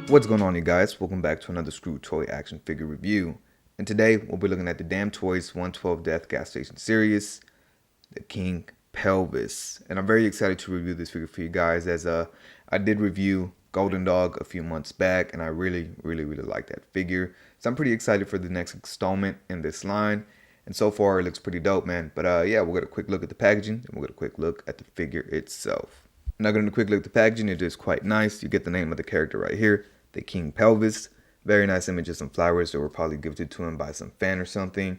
What's going on, you guys? Welcome back to another Screw Toy action figure review. And today we'll be looking at the DamToys 112 Death Gas Station series, the King Pelvis. And I'm very excited to review this figure for you guys, as I did review Golden Dog a few months back, and I really like that figure. So I'm pretty excited for the next installment in this line. And so far it looks pretty dope, man. But yeah, we'll get a quick look at the packaging, and we'll get a quick look at the figure itself. Now, getting a quick look at the packaging, it is quite nice. You get the name of the character right here, the King Pelvis. Very nice image of some flowers that were probably gifted to him by some fan or something.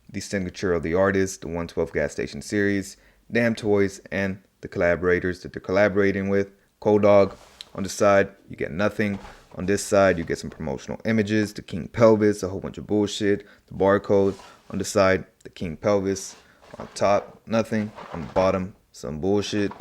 The signature of the artist, the 112 Gas Station series, DamToys, and the collaborators that they're collaborating with. Cold Dog. On the side, you get nothing. On this side, you get some promotional images, the King Pelvis, a whole bunch of bullshit, the barcode. On the side, the King Pelvis. On top, nothing. On the bottom, some bullshit.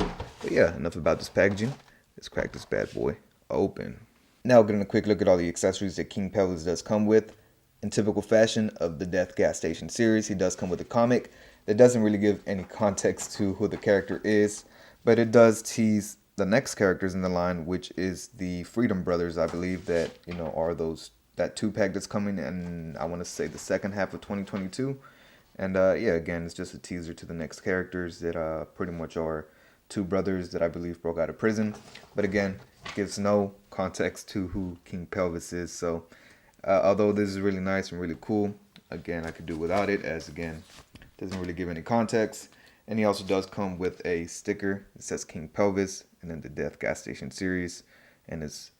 But yeah, enough about this packaging. Let's crack this bad boy open. Now, getting a quick look at all the accessories that King Pelvis does come with. In typical fashion of the Death Gas Station series, he does come with a comic that doesn't really give any context to who the character is, but it does tease the next characters in the line, which is the Freedom Brothers, I believe, that, you know, are that 2-pack that's coming in, I want to say, the second half of 2022. And yeah, again, it's just a teaser to the next characters that pretty much are two brothers that I believe broke out of prison. But again, it gives no context to who King Pelvis is. So although this is really nice and really cool, again, I could do without it, as again, it doesn't really give any context. And he also does come with a sticker that says King Pelvis, and then the Death Gas Station series, and his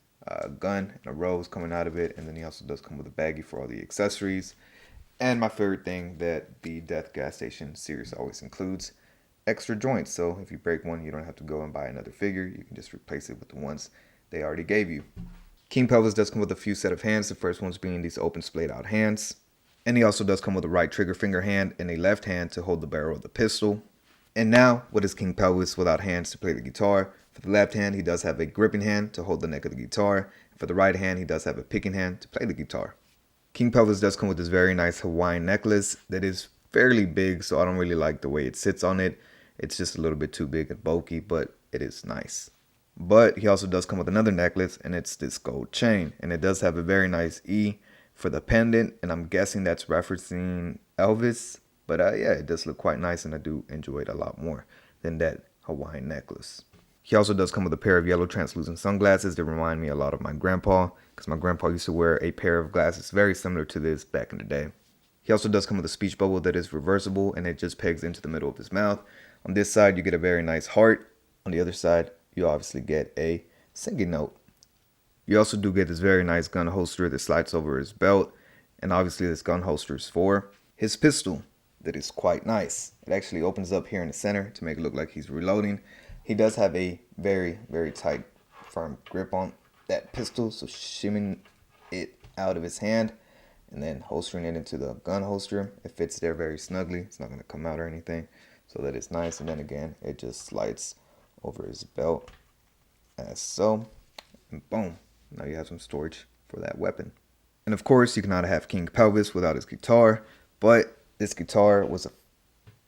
gun and a rose coming out of it. And then he also does come with a baggie for all the accessories. And my favorite thing that the Death Gas Station series always includes, extra joints. So if you break one, you don't have to go and buy another figure. You can just replace it with the ones they already gave you. King Pelvis does come with a few set of hands. The first ones being these open splayed out hands. And he also does come with a right trigger finger hand and a left hand to hold the barrel of the pistol. And now, what is King Pelvis without hands to play the guitar? For the left hand, he does have a gripping hand to hold the neck of the guitar. And for the right hand, he does have a picking hand to play the guitar. King Pelvis does come with this very nice Hawaiian necklace that is fairly big, so I don't really like the way it sits on it. It's just a little bit too big and bulky, but it is nice. But he also does come with another necklace, and it's this gold chain. And it does have a very nice E for the pendant, and I'm guessing that's referencing Elvis. But yeah, it does look quite nice, and I do enjoy it a lot more than that Hawaiian necklace. He also does come with a pair of yellow translucent sunglasses that remind me a lot of my grandpa, because my grandpa used to wear a pair of glasses very similar to this back in the day. He also does come with a speech bubble that is reversible, and it just pegs into the middle of his mouth. On this side, you get a very nice heart. On the other side, you obviously get a singing note. You also do get this very nice gun holster that slides over his belt, and obviously this gun holster is for his pistol. That is quite nice. It actually opens up here in the center to make it look like he's reloading. He does have a very tight, firm grip on that pistol, so shimming it out of his hand and then holstering it into the gun holster, it fits there very snugly. It's not going to come out or anything, so that is nice. And then again, it just slides over his belt as so, and boom, now you have some storage for that weapon. And of course, you cannot have King Pelvis without his guitar, but this guitar was a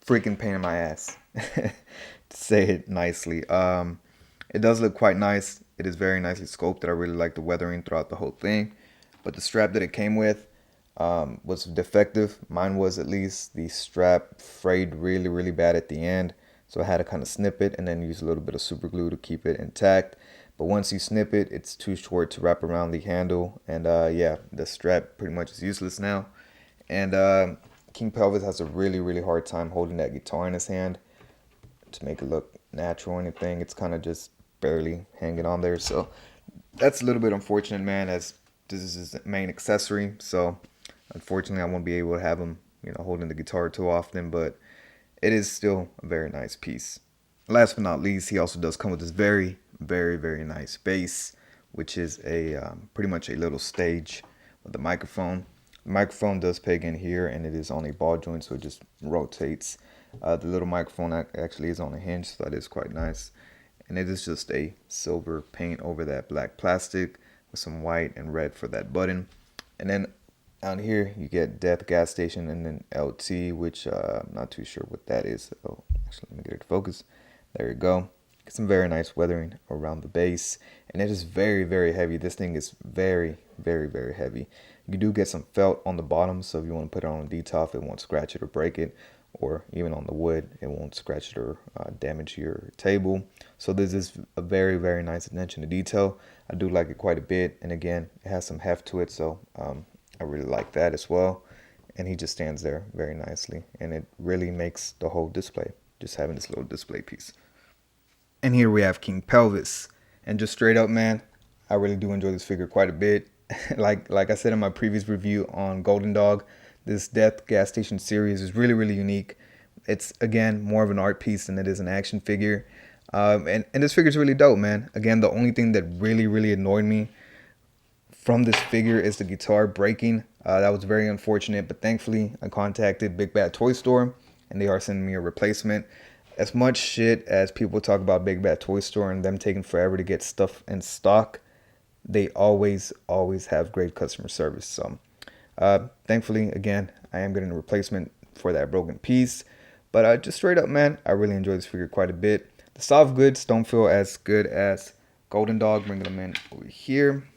freaking pain in my ass, to say it nicely. It does look quite nice. It is very nicely sculpted. I really like the weathering throughout the whole thing. But the strap that it came with was defective. Mine was, at least. The strap frayed really bad at the end. So I had to kind of snip it and then use a little bit of super glue to keep it intact. But once you snip it, it's too short to wrap around the handle. And yeah, the strap pretty much is useless now. And King Pelvis has a really hard time holding that guitar in his hand to make it look natural or anything. It's kind of just barely hanging on there. So that's a little bit unfortunate, man, as this is his main accessory. So unfortunately, I won't be able to have him, you know, holding the guitar too often, but it is still a very nice piece. Last but not least, he also does come with this very nice bass, which is a pretty much a little stage with the microphone. The microphone does peg in here, and it is on a ball joint, so it just rotates. The little microphone actually is on a hinge, so that is quite nice. And it is just a silver paint over that black plastic with some white and red for that button. And then out here, you get Death Gas Station and then LT, which I'm not too sure what that is. Oh, actually, let me get it to focus. There you go. Get some very nice weathering around the base, and it is very, very heavy. This thing is very, very, very heavy. You do get some felt on the bottom, so if you want to put it on a detop, it won't scratch it or break it, or even on the wood, it won't scratch it or damage your table. So this is a very, very nice attention to detail. I do like it quite a bit, and again, it has some heft to it, so I really like that as well. And he just stands there very nicely, and it really makes the whole display, just having this little display piece. And here we have King Pelvis. And just straight up, man, I really do enjoy this figure quite a bit. like I said in my previous review on Golden Dog, this Death Gas Station series is really, really unique. It's, again, more of an art piece than it is an action figure. And this figure is really dope, man. Again, the only thing that really, really annoyed me from this figure is the guitar breaking. That was very unfortunate, but thankfully I contacted Big Bad Toy Store, and they are sending me a replacement. As much shit as people talk about Big Bad Toy Store and them taking forever to get stuff in stock, they always have great customer service. So thankfully, again, I am getting a replacement for that broken piece. But just straight up, man, I really enjoy this figure quite a bit. The soft goods don't feel as good as Golden Dog. Bringing them in over here.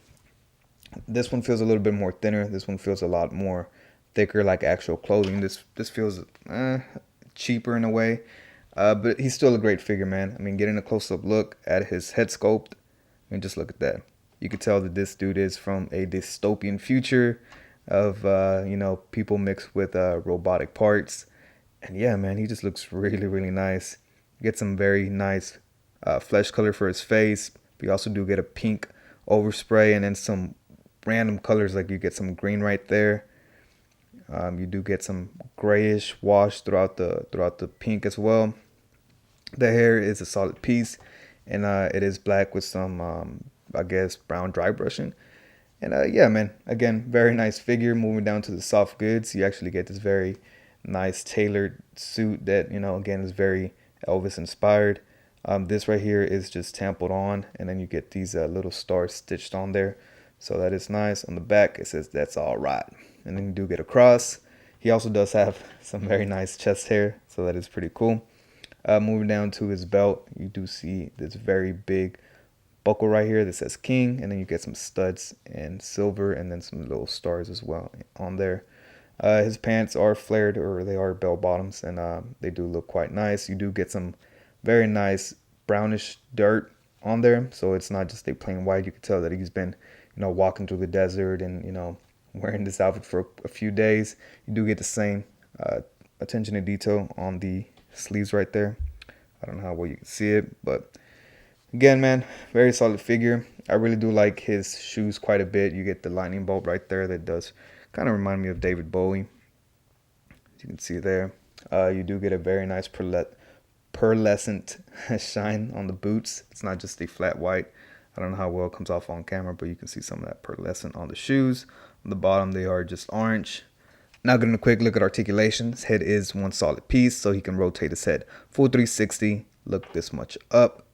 This one feels a little bit more thinner. This one feels a lot more thicker, like actual clothing. This feels cheaper in a way. But he's still a great figure, man. I mean, getting a close-up look at his head sculpt, I mean, just look at that. You could tell that this dude is from a dystopian future of, people mixed with robotic parts. And yeah, man, he just looks really, really nice. Get some very nice flesh color for his face. But you also do get a pink overspray and then some random colors, like you get some green right there. You do get some grayish wash throughout the pink as well. The hair is a solid piece, and it is black with some, I guess, brown dry brushing. And yeah, man, again, very nice figure. Moving down to the soft goods, you actually get this very nice tailored suit that, again, is very Elvis inspired. This right here is just tampled on, and then you get these little stars stitched on there. So that is nice. On the back, it says, "That's all right." And then you do get a cross. He also does have some very nice chest hair, so that is pretty cool. Moving down to his belt, you do see this very big buckle right here that says King, and then you get some studs in silver and then some little stars as well on there. His pants are flared, or they are bell bottoms, and they do look quite nice. You do get some very nice brownish dirt on there, so it's not just a plain white. You can tell that he's been, walking through the desert and, wearing this outfit for a few days. You do get the same attention to detail on the sleeves right there. I don't know how well you can see it, but again, man, very solid figure. I really do like his shoes quite a bit. You get the lightning bolt right there that does kind of remind me of David Bowie, as you can see there. You do get a very nice pearlescent shine on the boots. It's not just a flat white. I don't know how well it comes off on camera, but you can see some of that pearlescent on the shoes. On the bottom, they are just orange. Now getting a quick look at articulation. His head is one solid piece, so he can rotate his head full 360, look this much up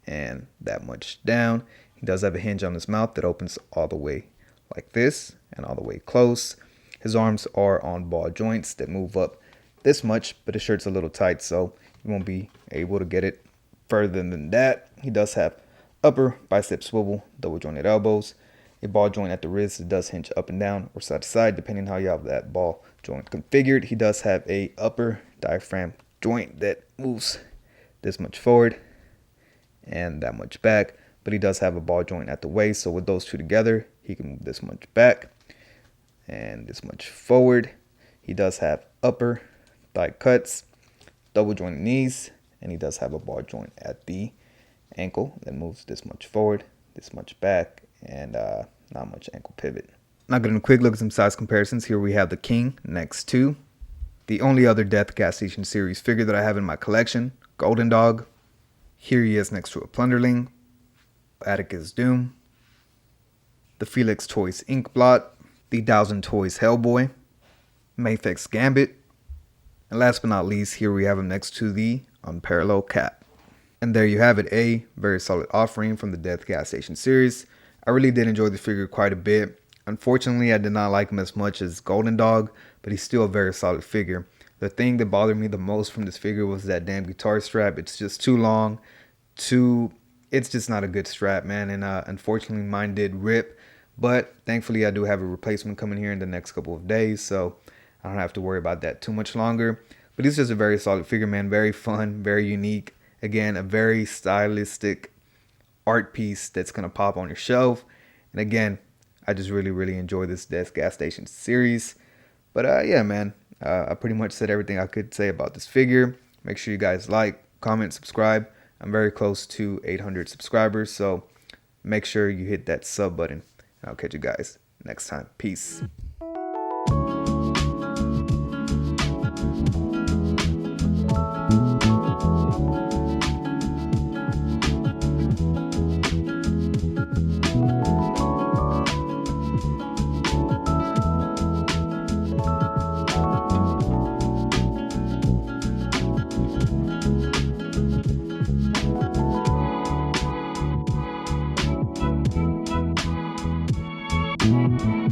and that much down. He does have a hinge on his mouth that opens all the way like this and all the way close. His arms are on ball joints that move up this much, but his shirt's a little tight, so you won't be able to get it further than that. He does have upper bicep swivel, double jointed elbows, a ball joint at the wrist. It does hinge up and down or side to side depending how you have that ball joint configured. He does have a upper diaphragm joint that moves this much forward and that much back, but he does have a ball joint at the waist, so with those two together he can move this much back and this much forward. He does have upper thigh cuts, double jointed knees, and he does have a ball joint at the ankle that moves this much forward, this much back, and not much ankle pivot. Now getting a quick look at some size comparisons. Here we have the King next to the only other Death Gas Station series figure that I have in my collection, Golden Dog. Here he is next to a Plunderling, Atticus Doom, the Felix Toys Inkblot, the DamToys Hellboy, Mafex Gambit, and last but not least, here we have him next to the Unparalleled Cat. And there you have it, a very solid offering from the Death Gas Station series. I really did enjoy the figure quite a bit. Unfortunately, I did not like him as much as Golden Dog, but he's still a very solid figure. The thing that bothered me the most from this figure was that damn guitar strap. It's just too long. Two, it's just not a good strap, man. And unfortunately, mine did rip. But thankfully, I do have a replacement coming here in the next couple of days, so I don't have to worry about that too much longer. But it's just a very solid figure, man. Very fun, very unique. Again, a very stylistic art piece that's going to pop on your shelf. And again, I just really enjoy this Death Gas Station series. But yeah, man, I pretty much said everything I could say about this figure. Make sure you guys like, comment, subscribe. I'm very close to 800 subscribers, so make sure you hit that sub button. And I'll catch you guys next time. Peace. Thank you.